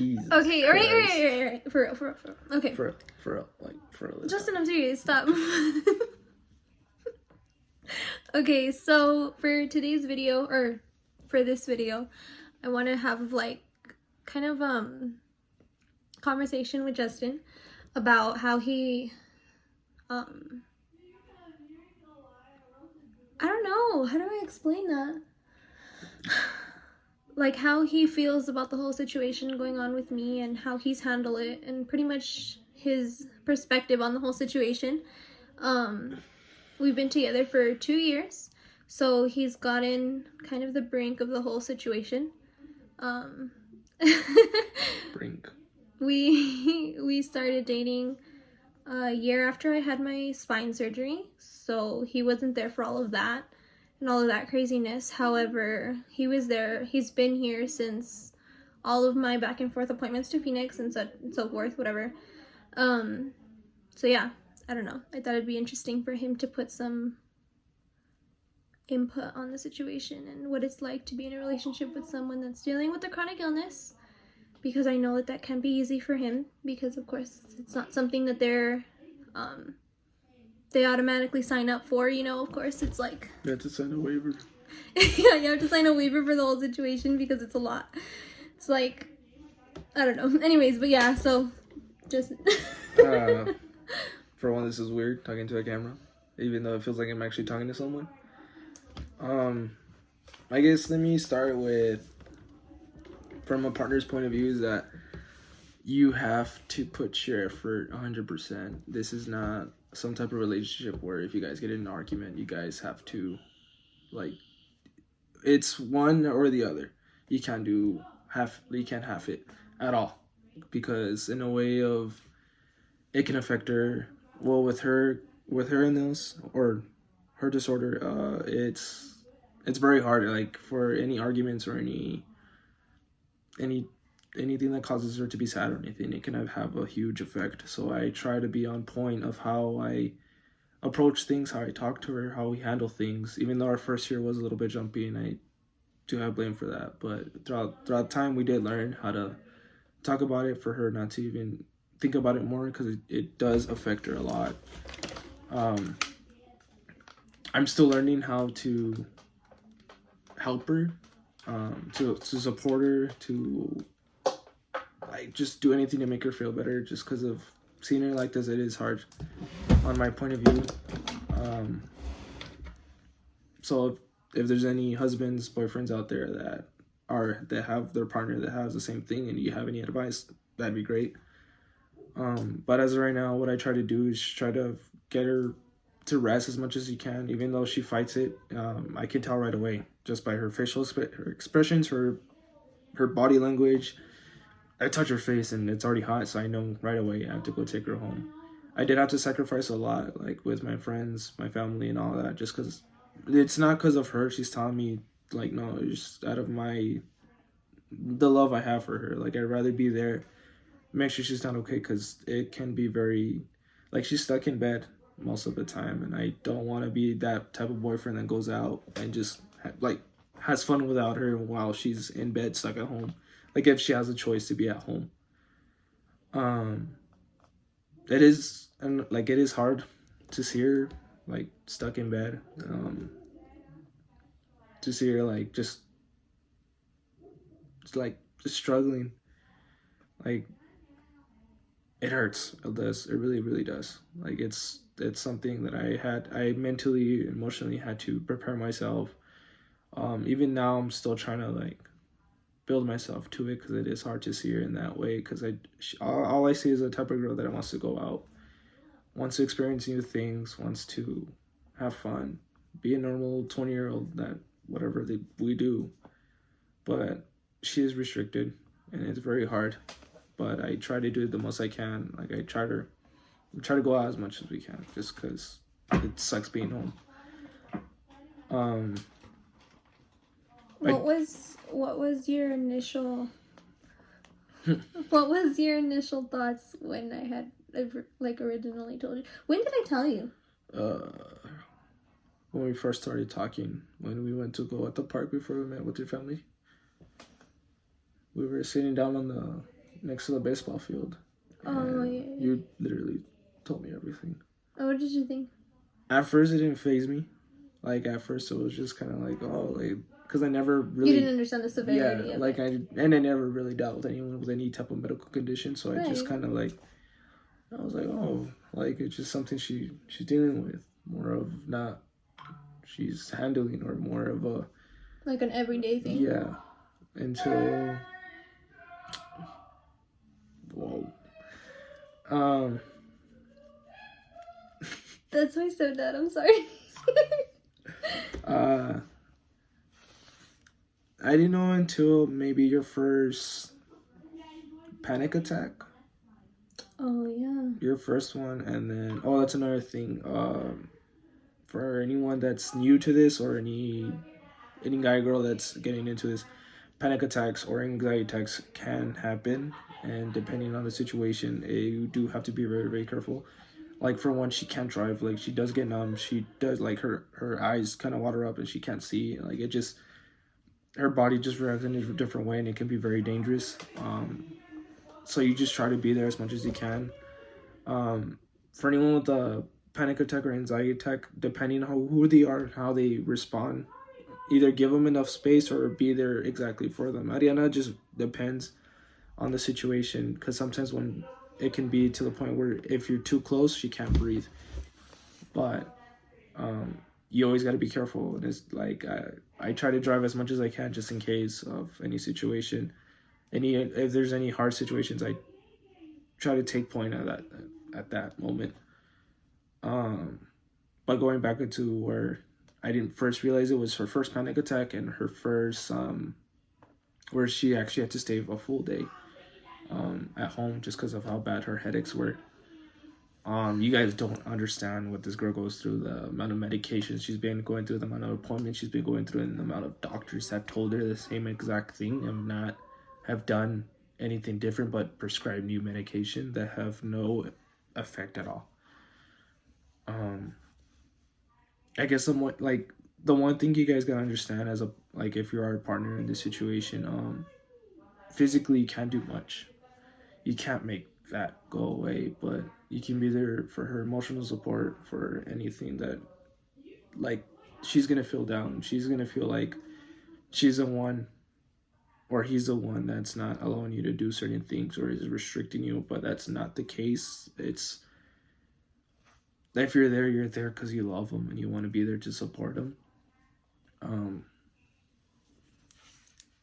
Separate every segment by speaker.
Speaker 1: Jesus
Speaker 2: Okay,
Speaker 1: Christ.
Speaker 2: right. For real. Okay.
Speaker 1: For real.
Speaker 2: Justin, I'm serious. Stop. Okay, so for today's video, or for this video, I want to have like kind of conversation with Justin about how he I don't know, how do I explain that? Like how he feels about the whole situation going on with me and how he's handled it and pretty much his perspective on the whole situation. We've been together for 2 years, so he's gotten kind of the brink of the whole situation.
Speaker 1: Brink.
Speaker 2: We started dating a year after I had my spine surgery, so he wasn't there for all of that and all of that craziness. However, he was there. He's been here since all of my back and forth appointments to Phoenix and so forth, whatever. So yeah, I don't know. I thought it'd be interesting for him to put some input on the situation and what it's like to be in a relationship with someone that's dealing with a chronic illness, because I know that can be easy for him, because of course it's not something that they automatically sign up for, you know. Of course it's like
Speaker 1: You have to sign a waiver.
Speaker 2: yeah, you have to sign a waiver for the whole situation because it's a lot. It's like, I don't know. Anyways, but yeah, so just
Speaker 1: For one, this is weird talking to a camera, even though it feels like I'm actually talking to someone. I guess let me start with, from a partner's point of view, is that you have to put your effort 100%. This is not some type of relationship where if you guys get in an argument, you guys have to, like, it's one or the other. You can't have it at all, because in a way of, it can affect her. Well, with her illness or her disorder, it's very hard. Like, for any arguments or anything that causes her to be sad or anything, it can have a huge effect. So I try to be on point of how I approach things, how I talk to her, how we handle things. Even though our first year was a little bit jumpy, and I do have blame for that, but throughout time we did learn how to talk about it, for her not to even think about it more, because it does affect her a lot. I'm still learning how to help her, to support her, to like just do anything to make her feel better, just because of seeing her like this. It is hard on my point of view. So if there's any husbands, boyfriends out there that have their partner that has the same thing, and you have any advice, that'd be great. But as of right now, what I try to do is try to get her to rest as much as you can, even though she fights it. I can tell right away, just by her facial her expressions, her body language. I touch her face and it's already hot, so I know right away I have to go take her home. I did have to sacrifice a lot, like with my friends, my family, and all that, just because it's not because of her. She's telling me, like, no, it's just out of the love I have for her. Like, I'd rather be there, make sure she's not okay, because it can be very, like, she's stuck in bed most of the time, and I don't want to be that type of boyfriend that goes out and just has fun without her while she's in bed stuck at home. Like, if she has a choice to be at home. It is hard to see her like stuck in bed, to see her like just struggling. Like, it hurts. It does. It really, really does. Like, it's something that I mentally, emotionally had to prepare myself. Even now, I'm still trying to like build myself to it, because it is hard to see her in that way. Because all I see is a type of girl that wants to go out, wants to experience new things, wants to have fun, be a normal 20-year-old that whatever we do. But she is restricted, and it's very hard. But I try to do the most I can. Like, I try to go out as much as we can, just because it sucks being home.
Speaker 2: What was your initial what was your initial thoughts when I had originally told you? When did I tell you?
Speaker 1: When we first started talking, when we went to go at the park before we met with your family. We were sitting down on next to the baseball field.
Speaker 2: Oh,
Speaker 1: And
Speaker 2: yeah.
Speaker 1: you literally told me everything.
Speaker 2: Oh, what did you think?
Speaker 1: At first, it didn't phase me. Like, at first, it was just kind of like, oh, like, because I never really.
Speaker 2: You didn't understand the severity
Speaker 1: Yeah,
Speaker 2: of
Speaker 1: like,
Speaker 2: it.
Speaker 1: I never really dealt with anyone with any type of medical condition. So I just
Speaker 2: Right.
Speaker 1: kind of like, I was like, oh, like, it's just something she's dealing with. More of not, she's handling, or more of a.
Speaker 2: Like an everyday thing.
Speaker 1: Yeah. Until. Whoa. Um.
Speaker 2: That's my stepdad. I'm sorry.
Speaker 1: uh. I didn't know until maybe your first panic attack.
Speaker 2: Oh, yeah.
Speaker 1: Your first one, and then that's another thing. For anyone that's new to this, or any guy or girl that's getting into this, panic attacks or anxiety attacks can happen, and depending on the situation, you do have to be very, very careful. Like, for one, she can't drive. Like, she does get numb. She does, like, her eyes kind of water up and she can't see. Like, it just, her body just reacts in a different way, and it can be very dangerous. So you just try to be there as much as you can. For anyone with a panic attack or anxiety attack, depending on who they are, how they respond, either give them enough space or be there exactly for them. Ariana just depends on the situation, because sometimes when it can be to the point where if you're too close, she can't breathe. But you always got to be careful. And it's like, I try to drive as much as I can just in case of any situation. If there's any hard situations, I try to take point at that moment. But going back into where I didn't first realize it was her first panic attack, and her first where she actually had to stay a full day at home just because of how bad her headaches were. You guys don't understand what this girl goes through, the amount of medications she's been going through, the amount of appointments she's been going through, and the amount of doctors that told her the same exact thing and not have done anything different but prescribe new medication that have no effect at all. I guess somewhat like the one thing you guys gotta understand, as a like, if you are a partner in this situation, physically you can't do much. You can't make that go away, but you can be there for her emotional support, for anything that, like, she's gonna feel down. She's gonna feel like she's the one, or he's the one, that's not allowing you to do certain things or is restricting you, but that's not the case. It's, if you're there because you love them and you want to be there to support them.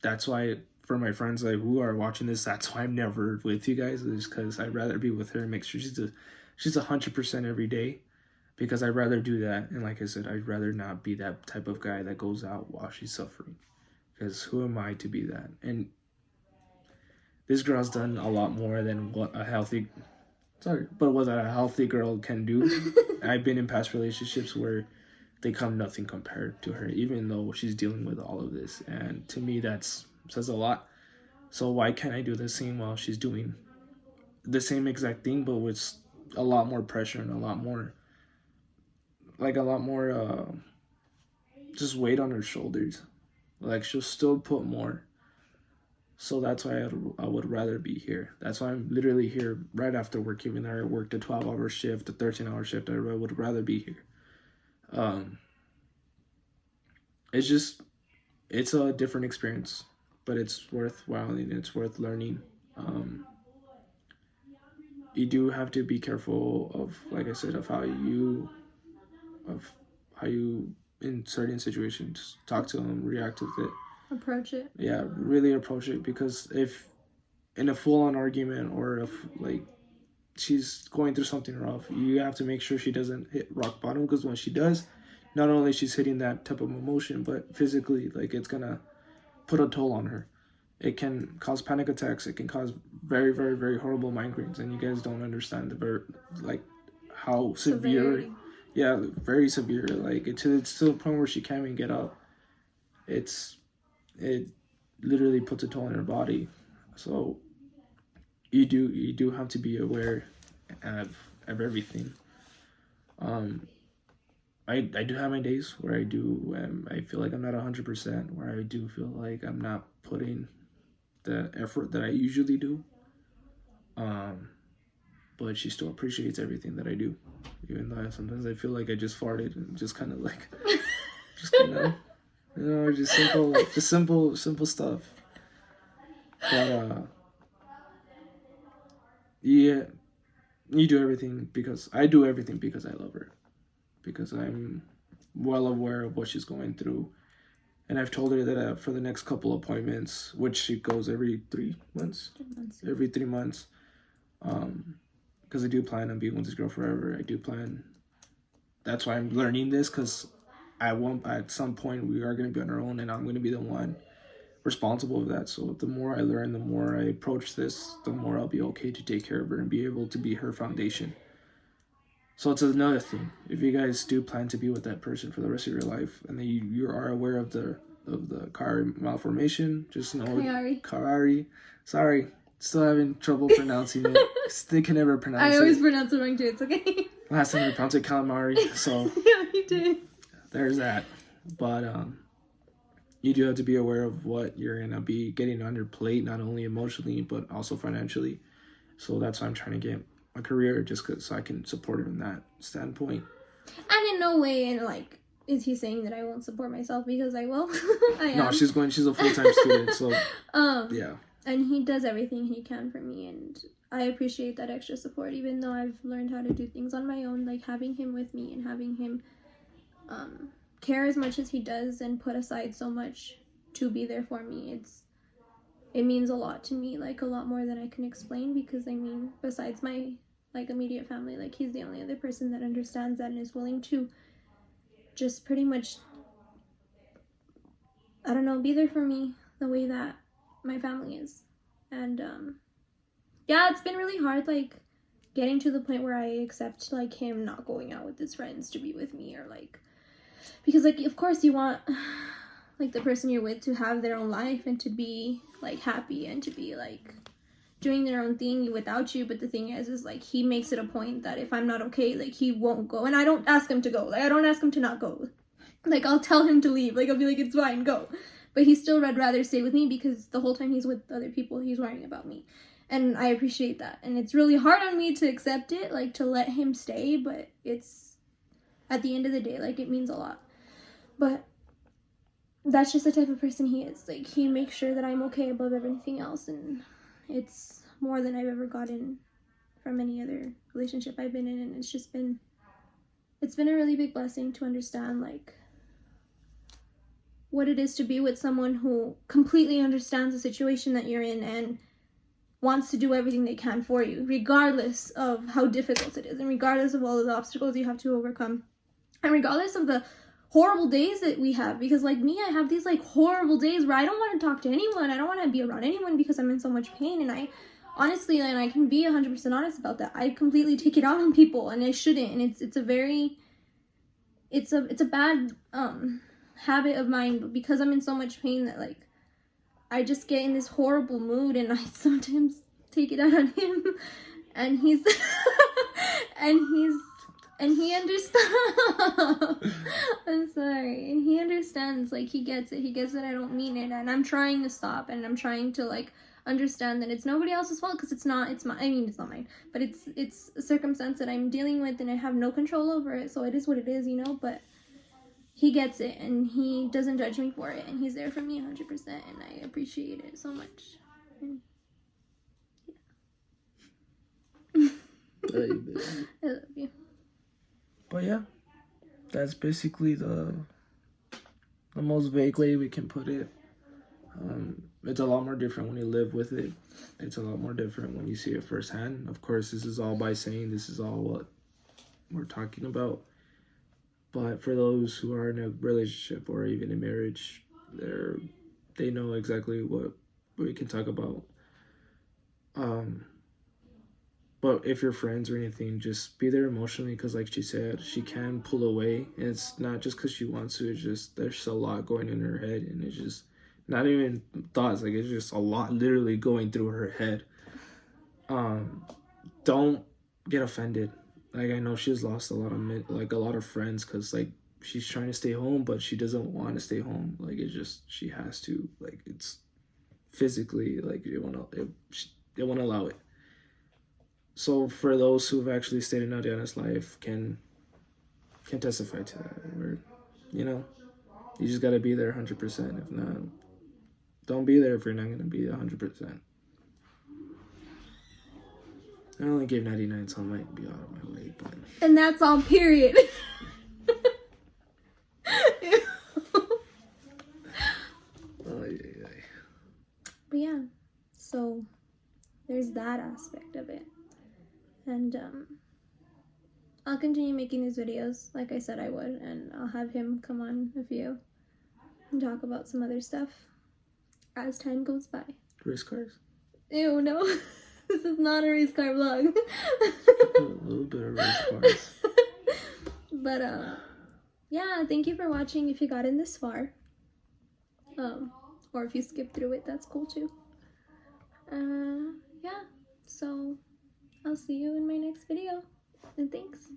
Speaker 1: That's why, for my friends like who are watching this, that's why I'm never with you guys, is because I'd rather be with her and make sure she's 100% every day, because I'd rather do that. And like I said, I'd rather not be that type of guy that goes out while she's suffering, because who am I to be that? And this girl's done a lot more than what a healthy girl can do. I've been in past relationships where they come nothing compared to her, even though she's dealing with all of this. And to me, that says a lot. So why can't I do the same while she's doing the same exact thing, but with a lot more pressure and a lot more just weight on her shoulders? Like, she'll still put more. So that's why I would rather be here. That's why I'm literally here right after work, even though I worked a 12-hour shift, a 13-hour shift. I would rather be here. It's a different experience, but it's worthwhile and it's worth learning. You do have to be careful of, like I said, of how you in certain situations talk to them, react with it,
Speaker 2: approach it.
Speaker 1: Yeah, really approach it, because if in a full-on argument, or if like she's going through something rough, you have to make sure she doesn't hit rock bottom, because when she does, not only she's hitting that type of emotion, but physically, like, it's gonna put a toll on her. It can cause panic attacks. It can cause very, very, very horrible migraines, and you guys don't understand how severe. Severity. Yeah, very severe. Like, it's to the point where she can't even get up. It literally puts a toll on her body. So you do have to be aware of everything. I do have my days where I feel like I'm not 100%, where I do feel like I'm not putting the effort that I usually do. Um, but she still appreciates everything that I do, even though sometimes I feel like I just farted and just kind of like, just kind of, just simple stuff. But yeah, you do everything because I do everything because I love her, because I'm well aware of what she's going through. And I've told her that for the next couple appointments, which she goes every 3 months, every 3 months, because I do plan on being with this girl forever. I do plan. That's why I'm learning this, because at some point we are going to be on our own, and I'm going to be the one responsible of that. So the more I learn, the more I approach this, the more I'll be okay to take care of her and be able to be her foundation. So it's another thing. If you guys do plan to be with that person for the rest of your life, and then you are aware of the car malformation, just know Chiari. Sorry, still having trouble pronouncing it. They can never pronounce it.
Speaker 2: I always pronounce it wrong too. It's okay.
Speaker 1: Last time we pronounced it calamari, so
Speaker 2: yeah, you did.
Speaker 1: There's that. But you do have to be aware of what you're gonna be getting on your plate, not only emotionally but also financially. So that's why I'm trying to get a career, just so I can support her in that standpoint.
Speaker 2: And in no way, like, is he saying that I won't support myself, because I will. I am.
Speaker 1: No, she's a full-time student, so yeah.
Speaker 2: And he does everything he can for me, and I appreciate that extra support, even though I've learned how to do things on my own, like having him with me and having him care as much as he does and put aside so much to be there for me. It means a lot to me, like a lot more than I can explain, because I mean, besides my like immediate family, like he's the only other person that understands that and is willing to just pretty much, I don't know, be there for me the way that my family is. And yeah, it's been really hard, like getting to the point where I accept like him not going out with his friends to be with me, or like, because like of course you want like the person you're with to have their own life and to be like happy and to be like doing their own thing without you. But the thing is like he makes it a point that if I'm not okay, like he won't go, and I don't ask him to go, like I don't ask him to not go, like I'll tell him to leave, like I'll be like, it's fine, go. But he still would rather stay with me, because the whole time he's with other people he's worrying about me, and I appreciate that. And it's really hard on me to accept it, like to let him stay, but it's at the end of the day, like it means a lot. But that's just the type of person he is. Like he makes sure that I'm okay above everything else, and it's more than I've ever gotten from any other relationship I've been in. And it's been a really big blessing to understand like what it is to be with someone who completely understands the situation that you're in and wants to do everything they can for you, regardless of how difficult it is, and regardless of all of the obstacles you have to overcome, and regardless of the horrible days that we have. Because like me, I have these like horrible days where I don't want to talk to anyone, I don't want to be around anyone, because I'm in so much pain. And I honestly, and I can be 100% honest about that, I completely take it out on people, and I shouldn't. And it's a bad habit of mine, because I'm in so much pain that like I just get in this horrible mood, and I sometimes take it out on him, and he's and he understands. I'm sorry. And he understands, like he gets it. He gets that I don't mean it, and I'm trying to stop, and I'm trying to like understand that it's nobody else's fault, because it's not mine, but it's a circumstance that I'm dealing with, and I have no control over it, so it is what it is, But he gets it, and he doesn't judge me for it, and he's there for me 100%, and I appreciate it so much. And, yeah. I love you.
Speaker 1: But yeah, that's basically the most vague way we can put it. It's a lot more different when you live with it. It's a lot more different when you see it firsthand. Of course, this is all by saying, this is all what we're talking about. But for those who are in a relationship or even in marriage, they know exactly what we can talk about. But if you're friends or anything, just be there emotionally, because like she said, she can pull away. And it's not just because she wants to, it's just there's a lot going in her head, and it's just not even thoughts, like it's just a lot literally going through her head. Don't get offended. Like I know she's lost a lot of friends, because like she's trying to stay home, but she doesn't want to stay home. Like it's just, she has to, like it's physically like they won't allow it. So for those who've actually stayed in Adriana's life can testify to that. Where, you know, you just gotta be there 100%. If not, don't be there if you're not gonna be 100%. I only gave 99, so I might be out of my way, but.
Speaker 2: And that's on period. But yeah, so there's that aspect of it. And I'll continue making these videos like I said I would, and I'll have him come on a few and talk about some other stuff as time goes by.
Speaker 1: Race cars?
Speaker 2: Ew, no. This is not a race car vlog.
Speaker 1: A little bit of race cars.
Speaker 2: But yeah, thank you for watching if you got in this far. Or if you skipped through it, that's cool too. Yeah, so I'll see you in my next video. And thanks.